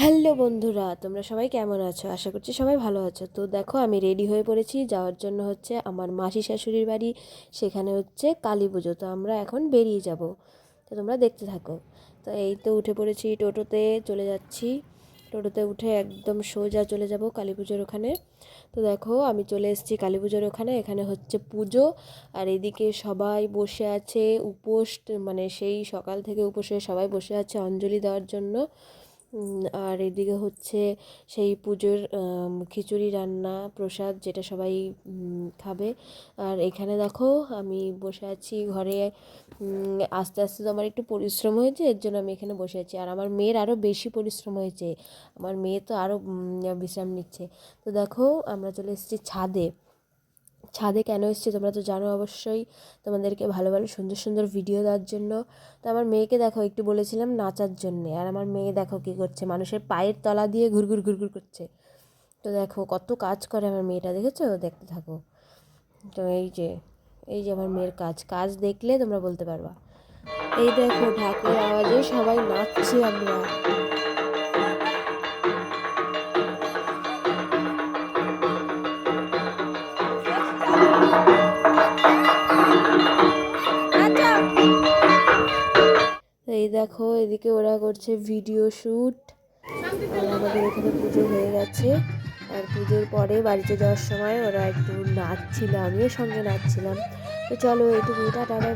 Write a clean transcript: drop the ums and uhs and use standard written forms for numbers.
Hello বন্ধুরা, তোমরা সবাই কেমন আছো? আশা করছি সবাই ভালো আছো। তো দেখো, আমি রেডি হয়ে পড়েছি যাওয়ার জন্য হচ্ছে আমার মাসি শাশুড়ির বাড়ি। সেখানে হচ্ছে কালী পুজো, তো আমরা এখন বেরিয়ে যাব। তো তোমরা দেখতে থাকো। তো এই তো উঠে পড়েছি, টোটোতে চলে যাচ্ছি। টোটোতে উঠে একদম সোজা চলে যাব কালী পুজোর ওখানে। তো দেখো, আমি চলে এসেছি কালী পুজোর ওখানে। এখানে হচ্ছে পুজো, আর এদিকে সবাই বসে আছে উপোস, মানে সেই সকাল থেকে উপোসে সবাই বসে আছে অঞ্জলি দেওয়ার জন্য। আর এদিকে হচ্ছে সেই পুজোর খিচুড়ি রান্না প্রসাদ, যেটা সবাই খাবে। আর এখানে দেখো, আমি বসে আছি ঘরে। আস্তে আস্তে তো আমার একটু পরিশ্রম হয়েছে, এর জন্য আমি এখানে বসে আছি। আর আমার মেয়ের আরও বেশি পরিশ্রম হয়েছে, আমার মেয়ে তো আরও বিশ্রাম নিচ্ছে। তো দেখো, আমরা চলে এসেছি ছাদে। ছাদে কেন এসেছি তোমরা তো জানো অবশ্যই, তোমাদেরকে ভালো ভালো সুন্দর সুন্দর ভিডিও দেওয়ার জন্য। তো আমার মেয়েকে দেখো, একটু বলেছিলাম নাচার জন্যে, আর আমার মেয়ে দেখো কী করছে, মানুষের পায়ের তলা দিয়ে ঘুরঘুর ঘুরঘুর করছে। তো দেখো কত কাজ করে আমার মেয়েটা, দেখেছো? দেখতে থাকো। তো এই যে আমার মেয়ের কাজ কাজ দেখলে তোমরা বলতে পারবা। এই দেখো, ঢাকের আওয়াজে সবাই নাচছি আমরা। এই দেখো, এদিকে ওরা করছে ভিডিও শ্যুট। আর আমাদের এখানে পুজো হয়ে গেছে। আর পুজোর পরে বাড়িতে যাওয়ার সময় ওরা একটু নাচছিল, আমিও সঙ্গে নাচছিলাম। তো চলো, এইটুকু, টাটা, বাই বাই।